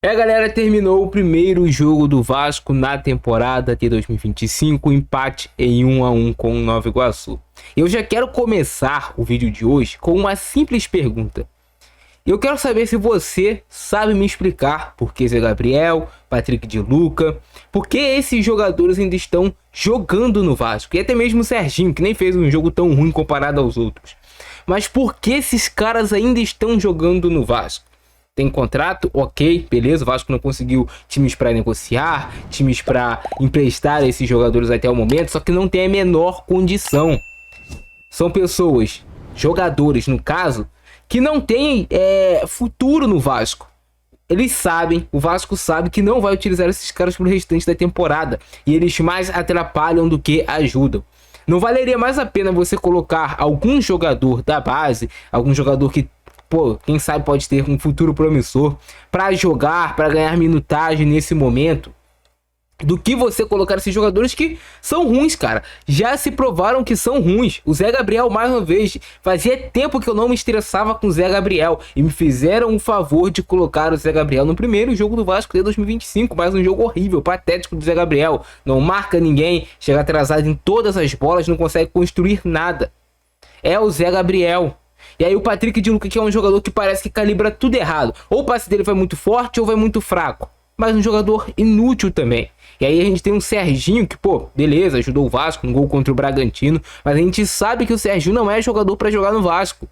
Galera, terminou o primeiro jogo do Vasco na temporada de 2025, empate em 1-1 com o Nova Iguaçu. Eu já quero começar o vídeo de hoje com uma simples pergunta. Eu quero saber se você sabe me explicar por que Zé Gabriel, Patrick de Luca, por que esses jogadores ainda estão jogando no Vasco, e até mesmo o Serginho, que nem fez um jogo tão ruim comparado aos outros. Mas por que esses caras ainda estão jogando no Vasco? Tem contrato, ok, beleza, o Vasco não conseguiu times para negociar, times para emprestar esses jogadores até o momento, só que não tem a menor condição. São pessoas, jogadores no caso, que não têm futuro no Vasco. Eles sabem, o Vasco sabe que não vai utilizar esses caras pro restante da temporada, e eles mais atrapalham do que ajudam. Não valeria mais a pena você colocar algum jogador da base, algum jogador que, quem sabe pode ter um futuro promissor para jogar, para ganhar minutagem nesse momento, do que você colocar esses jogadores que são ruins, cara. Já se provaram que são ruins. O Zé Gabriel, mais uma vez, fazia tempo que eu não me estressava com o Zé Gabriel e me fizeram um favor de colocar o Zé Gabriel no primeiro jogo do Vasco de 2025, mais um jogo horrível, patético do Zé Gabriel. Não marca ninguém, chega atrasado em todas as bolas, não consegue construir nada. É o Zé Gabriel. E aí o Patrick de Luca, que é um jogador que parece que calibra tudo errado. Ou o passe dele vai muito forte ou vai muito fraco. Mas um jogador inútil também. E aí a gente tem um Serginho que, beleza, ajudou o Vasco no gol contra o Bragantino. Mas a gente sabe que o Serginho não é jogador para jogar no Vasco.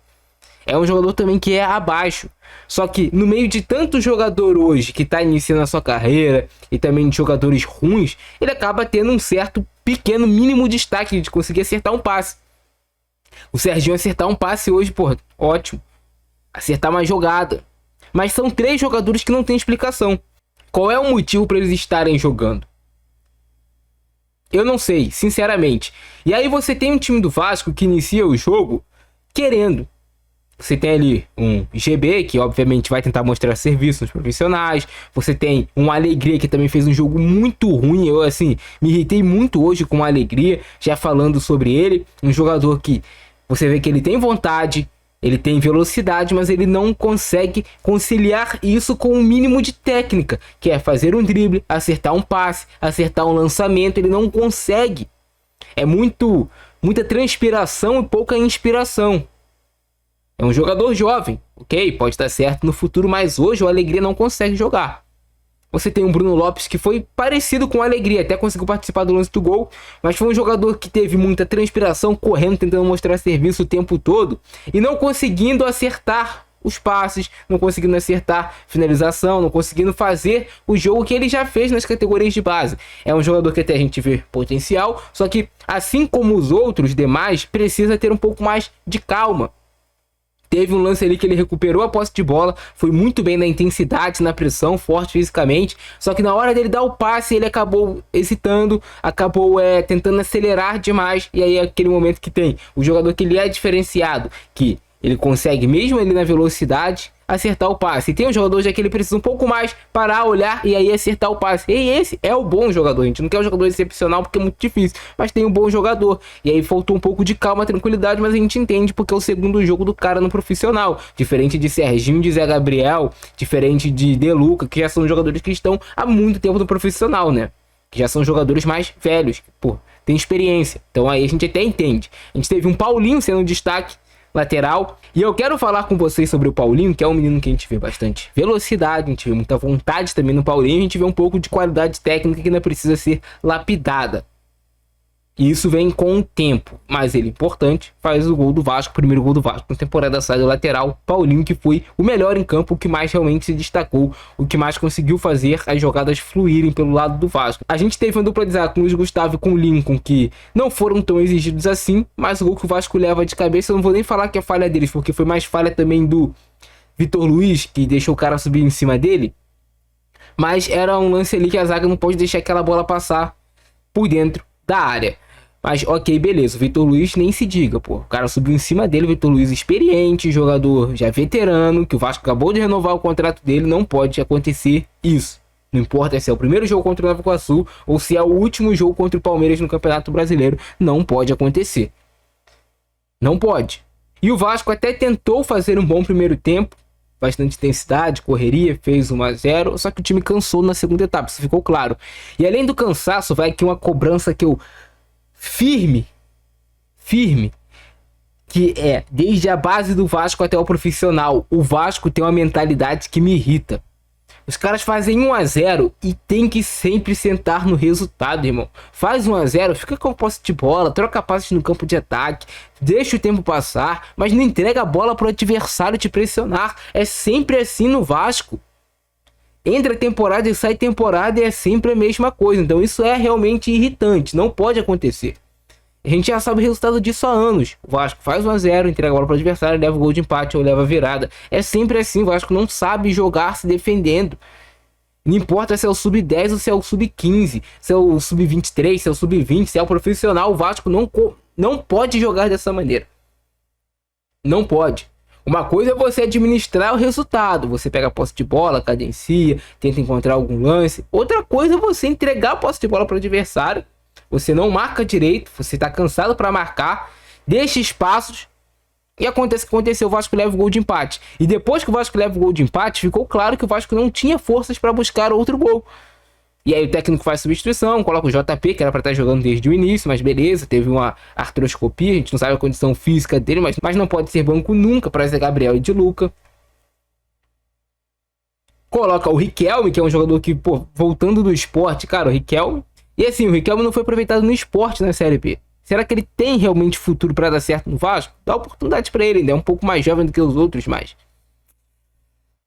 É um jogador também que é abaixo. Só que no meio de tanto jogador hoje que tá iniciando a sua carreira e também de jogadores ruins, ele acaba tendo um certo pequeno mínimo destaque de conseguir acertar um passe. O Serginho acertar um passe hoje, ótimo. Acertar uma jogada. Mas são três jogadores que não tem explicação. Qual é o motivo para eles estarem jogando? Eu não sei, sinceramente. E aí você tem um time do Vasco que inicia o jogo querendo. Você tem ali um GB, que obviamente vai tentar mostrar serviço nos profissionais. Você tem um Alegria, que também fez um jogo muito ruim. Eu, me irritei muito hoje com o Alegria, já falando sobre ele. Um jogador que você vê que ele tem vontade, ele tem velocidade, mas ele não consegue conciliar isso com o mínimo de técnica, que é fazer um drible, acertar um passe, acertar um lançamento. Ele não consegue. É muita transpiração e pouca inspiração. É um jogador jovem, ok? Pode estar certo no futuro, mas hoje o Alegria não consegue jogar. Você tem o Bruno Lopes, que foi parecido com o Alegria, até conseguiu participar do lance do gol, mas foi um jogador que teve muita transpiração, correndo, tentando mostrar serviço o tempo todo e não conseguindo acertar os passes, não conseguindo acertar finalização, não conseguindo fazer o jogo que ele já fez nas categorias de base. É um jogador que até a gente vê potencial, só que, assim como os outros demais, precisa ter um pouco mais de calma. Teve um lance ali que ele recuperou a posse de bola, foi muito bem na intensidade, na pressão, forte fisicamente, só que na hora dele dar o passe ele acabou hesitando, acabou tentando acelerar demais, e aí é aquele momento que tem o jogador que ele é diferenciado, que ele consegue, mesmo ele na velocidade, acertar o passe. E tem um jogador já que ele precisa um pouco mais parar, olhar e aí acertar o passe. E esse é o bom jogador. A gente não quer um jogador excepcional porque é muito difícil, mas tem um bom jogador. E aí faltou um pouco de calma, tranquilidade, mas a gente entende porque é o segundo jogo do cara no profissional. Diferente de Serginho, de Zé Gabriel, diferente de Luca, que já são jogadores que estão há muito tempo no profissional, né? Que já são jogadores mais velhos, tem experiência. Então aí a gente até entende. A gente teve um Paulinho sendo um destaque lateral, e eu quero falar com vocês sobre o Paulinho, que é um menino que a gente vê bastante velocidade, a gente vê muita vontade também no Paulinho, a gente vê um pouco de qualidade técnica que ainda precisa ser lapidada. E isso vem com o tempo, mas ele é importante, faz o gol do Vasco, o primeiro gol do Vasco na temporada, sai do lateral. Paulinho, que foi o melhor em campo, o que mais realmente se destacou, o que mais conseguiu fazer as jogadas fluírem pelo lado do Vasco. A gente teve uma dupla de zaga com o Luiz Gustavo e com o Lincoln, que não foram tão exigidos assim, mas o gol que o Vasco leva de cabeça, eu não vou nem falar que é falha deles, porque foi mais falha também do Vitor Luiz, que deixou o cara subir em cima dele, mas era um lance ali que a zaga não pode deixar aquela bola passar por dentro da área. Mas ok, beleza, o Vitor Luiz nem se diga, o cara subiu em cima dele, o Vitor Luiz experiente, jogador já veterano, que o Vasco acabou de renovar o contrato dele, não pode acontecer isso. Não importa se é o primeiro jogo contra o Nova Iguaçu ou se é o último jogo contra o Palmeiras no Campeonato Brasileiro, não pode acontecer. Não pode. E o Vasco até tentou fazer um bom primeiro tempo, bastante intensidade, correria, fez 1-0, só que o time cansou na segunda etapa, isso ficou claro. E além do cansaço, vai aqui uma cobrança que eu firme, que é desde a base do Vasco até o profissional. O Vasco tem uma mentalidade que me irrita. Os caras fazem 1-0 e tem que sempre sentar no resultado, irmão. Faz 1-0, fica com posse de bola, troca passes no campo de ataque, deixa o tempo passar, mas não entrega a bola pro adversário te pressionar. É sempre assim no Vasco. Entra temporada e sai temporada e é sempre a mesma coisa. Então isso é realmente irritante, não pode acontecer. A gente já sabe o resultado disso há anos. O Vasco faz 1-0, entrega a bola para o adversário, leva o gol de empate ou leva a virada. É sempre assim, o Vasco não sabe jogar se defendendo. Não importa se é o sub-10 ou se é o sub-15, se é o sub-23, se é o sub-20, se é o profissional, o Vasco não pode jogar dessa maneira. Não pode. Uma coisa é você administrar o resultado. Você pega a posse de bola, cadencia, tenta encontrar algum lance. Outra coisa é você entregar a posse de bola para o adversário. Você não marca direito, você tá cansado para marcar, deixa espaços e acontece o que aconteceu, o Vasco leva o gol de empate. E depois que o Vasco leva o gol de empate, ficou claro que o Vasco não tinha forças para buscar outro gol. E aí o técnico faz substituição, coloca o JP, que era para estar jogando desde o início, mas beleza, teve uma artroscopia, a gente não sabe a condição física dele, mas não pode ser banco nunca para Zé Gabriel e de Luca. Coloca o Riquelme, que é um jogador que, pô, voltando do esporte, cara, o Riquelme. E assim, o Riquelme não foi aproveitado no esporte na Série B. Será que ele tem realmente futuro para dar certo no Vasco? Dá oportunidade para ele, ainda é um pouco mais jovem do que os outros, mas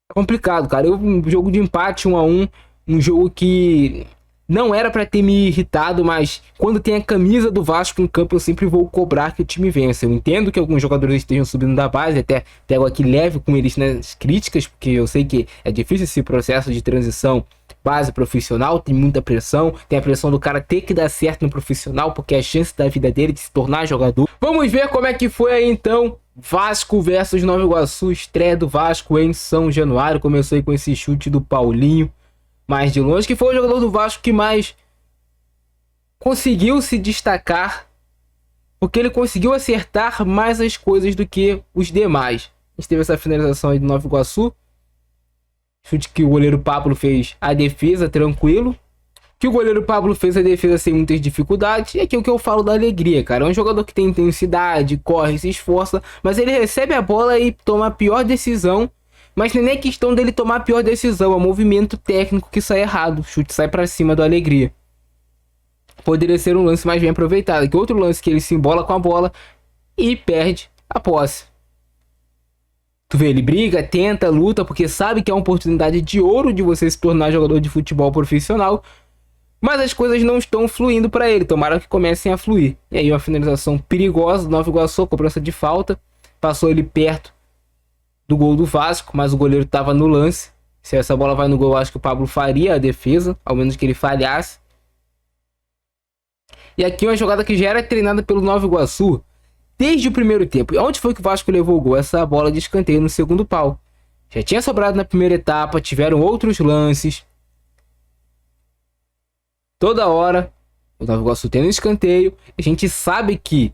é complicado, cara. Um jogo de empate 1-1, um jogo que não era para ter me irritado, mas quando tem a camisa do Vasco em campo, eu sempre vou cobrar que o time vença. Eu entendo que alguns jogadores estejam subindo da base, até pego aqui leve com eles nas críticas, porque eu sei que é difícil esse processo de transição base profissional, tem muita pressão, tem a pressão do cara ter que dar certo no profissional, porque é a chance da vida dele de se tornar jogador. Vamos ver como é que foi aí então, Vasco versus Nova Iguaçu, estreia do Vasco em São Januário. Começou aí com esse chute do Paulinho, mais de longe, que foi o jogador do Vasco que mais conseguiu se destacar, porque ele conseguiu acertar mais as coisas do que os demais. A gente teve essa finalização aí do Nova Iguaçu, chute que o goleiro Pablo fez a defesa tranquilo, que o goleiro Pablo fez a defesa sem muitas dificuldades. E aqui é o que eu falo da alegria, cara. É um jogador que tem intensidade, corre, se esforça, mas ele recebe a bola e toma a pior decisão. Mas não é questão dele tomar a pior decisão, é o movimento técnico que sai errado. O chute sai para cima do Alegria. Poderia ser um lance mais bem aproveitado, que outro lance que ele se embola com a bola e perde a posse. Tu vê, ele briga, tenta, luta, porque sabe que é uma oportunidade de ouro de você se tornar jogador de futebol profissional, mas as coisas não estão fluindo para ele, tomara que comecem a fluir. E aí uma finalização perigosa do Nova Iguaçu, cobrança de falta, passou ele perto do gol do Vasco, mas o goleiro estava no lance. Se essa bola vai no gol, acho que o Pablo faria a defesa, ao menos que ele falhasse. E aqui uma jogada que já era treinada pelo Nova Iguaçu desde o primeiro tempo. Onde foi que o Vasco levou o gol? Essa bola de escanteio no segundo pau. Já tinha sobrado na primeira etapa, tiveram outros lances. Toda hora o Nova Iguaçu tendo escanteio. A gente sabe que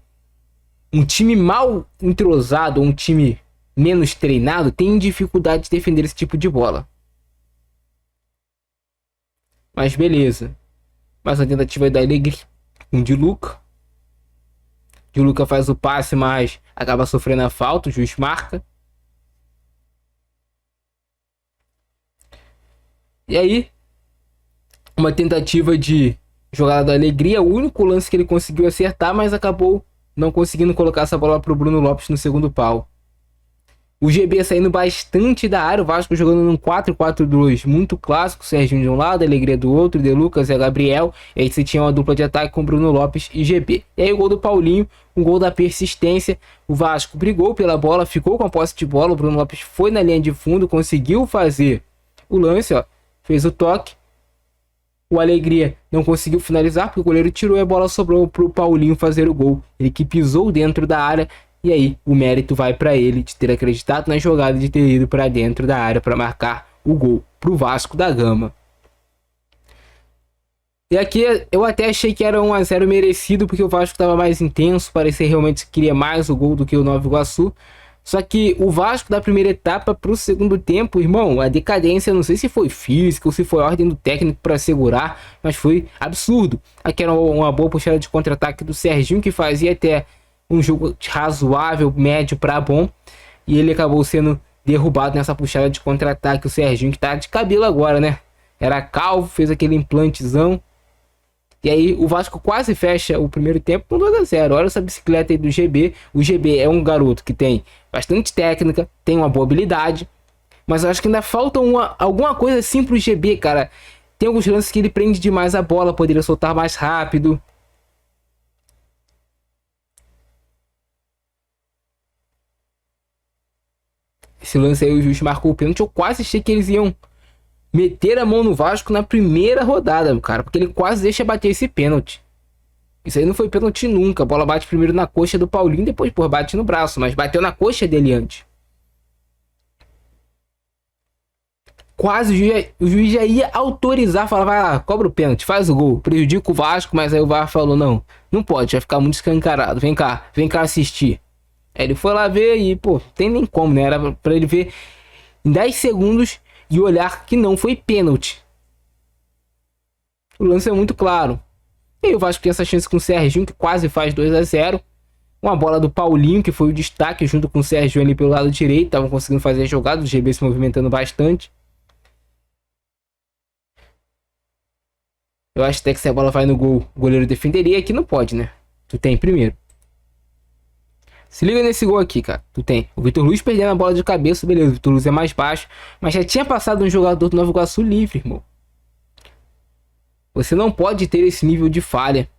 um time mal entrosado, um time menos treinado, tem dificuldade de defender esse tipo de bola. Mas beleza. Mas a tentativa da Alegria, um de Luca. De Luca faz o passe, mas acaba sofrendo a falta, o juiz marca. E aí, uma tentativa de jogada da Alegria, o único lance que ele conseguiu acertar, mas acabou não conseguindo colocar essa bola para o Bruno Lopes no segundo pau. O GB saindo bastante da área, o Vasco jogando num 4-4-2 muito clássico, Serginho de um lado, Alegria do outro, De Lucas e Gabriel. E aí você tinha uma dupla de ataque com Bruno Lopes e GB. E aí o gol do Paulinho, um gol da persistência. O Vasco brigou pela bola, ficou com a posse de bola, o Bruno Lopes foi na linha de fundo, conseguiu fazer o lance, ó, fez o toque. O Alegria não conseguiu finalizar porque o goleiro tirou e a bola sobrou para o Paulinho fazer o gol. Ele que pisou dentro da área. E aí o mérito vai para ele de ter acreditado na jogada, de ter ido para dentro da área para marcar o gol para o Vasco da Gama. E aqui eu até achei que era 1-0 merecido, porque o Vasco estava mais intenso, parecia realmente que queria mais o gol do que o Nova Iguaçu. Só que o Vasco da primeira etapa pro segundo tempo, irmão, a decadência, não sei se foi física ou se foi ordem do técnico para segurar, mas foi absurdo. Aqui era uma boa puxada de contra-ataque do Serginho, que fazia até um jogo razoável, médio para bom, e ele acabou sendo derrubado nessa puxada de contra-ataque. O Serginho, que tá de cabelo agora, né? Era calvo, fez aquele implantezão. E aí o Vasco quase fecha o primeiro tempo com 2-0. Olha essa bicicleta aí do GB. O GB é um garoto que tem bastante técnica, tem uma boa habilidade, mas eu acho que ainda falta alguma coisa assim pro GB, cara. Tem alguns lances que ele prende demais a bola, poderia soltar mais rápido. Esse lance aí o juiz marcou o pênalti. Eu quase achei que eles iam meter a mão no Vasco na primeira rodada, cara, porque ele quase deixa bater esse pênalti. Isso aí não foi pênalti nunca. A bola bate primeiro na coxa do Paulinho, depois, pô, bate no braço, mas bateu na coxa dele antes. Quase o juiz já ia autorizar, falar, vai lá, cobra o pênalti, faz o gol, prejudica o Vasco, mas aí o VAR falou, não pode, vai ficar muito escancarado, vem cá assistir. Aí ele foi lá ver e, pô, tem nem como, né? Era pra ele ver em 10 segundos e olhar que não foi pênalti. O lance é muito claro. E aí o Vasco tem essa chance com o Serginho, que quase faz 2-0. Uma bola do Paulinho, que foi o destaque, junto com o Serginho ali pelo lado direito. Estavam conseguindo fazer a jogada, o GB se movimentando bastante. Eu acho até que se a bola vai no gol, o goleiro defenderia. Aqui não pode, né? Tu tem primeiro. Se liga nesse gol aqui, cara. Tu tem o Vitor Luiz perdendo a bola de cabeça, beleza. O Vitor Luiz é mais baixo, mas já tinha passado um jogador do Nova Iguaçu livre, irmão. Você não pode ter esse nível de falha.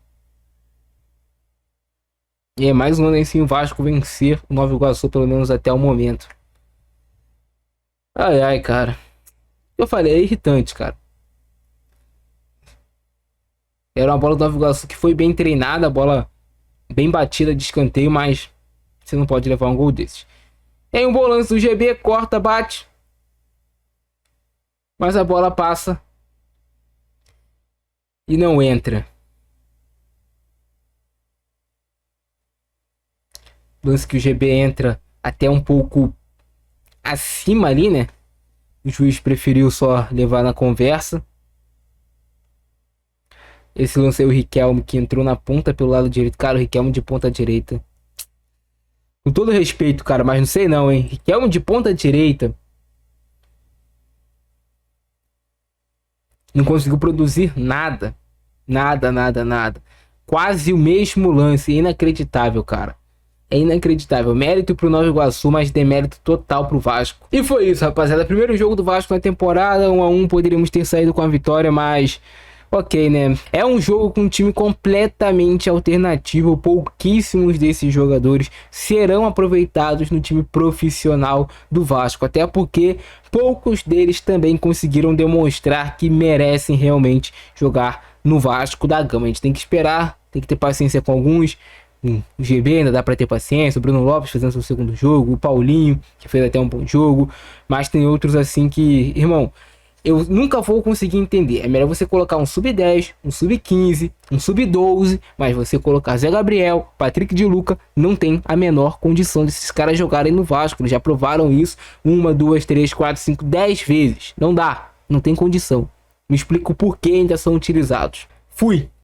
E é mais um ano assim o Vasco vencer o Nova Iguaçu, pelo menos até o momento. Ai, ai, cara. Eu falei, é irritante, cara. Era uma bola do Nova Iguaçu que foi bem treinada, a bola bem batida de escanteio, mas você não pode levar um gol desses. Tem um bom lance do GB, corta, bate. Mas a bola passa e não entra. Lance que o GB entra até um pouco acima ali, né? O juiz preferiu só levar na conversa. Esse lance aí, o Riquelme, que entrou na ponta pelo lado direito. Cara, o Riquelme de ponta direita. Com todo respeito, cara, mas não sei não, hein? Riquelme de ponta direita. Não conseguiu produzir nada. Nada. Quase o mesmo lance. Inacreditável, cara. É inacreditável. Mérito pro Nova Iguaçu, mas demérito total pro Vasco. E foi isso, rapaziada. Primeiro jogo do Vasco na temporada. 1-1. Poderíamos ter saído com a vitória, mas... ok, né? É um jogo com um time completamente alternativo. Pouquíssimos desses jogadores serão aproveitados no time profissional do Vasco. Até porque poucos deles também conseguiram demonstrar que merecem realmente jogar no Vasco da Gama. A gente tem que esperar, tem que ter paciência com alguns. O GB ainda dá pra ter paciência. O Bruno Lopes fazendo seu segundo jogo. O Paulinho, que fez até um bom jogo. Mas tem outros assim que, irmão, eu nunca vou conseguir entender. É melhor você colocar um sub-10, um sub-15, um sub-12, mas você colocar Zé Gabriel, Patrick de Luca, não tem a menor condição desses caras jogarem no Vasco. Eles já provaram isso 1, 2, 3, 4, 5, 10 vezes. Não dá, não tem condição. Me explica o porquê ainda são utilizados. Fui!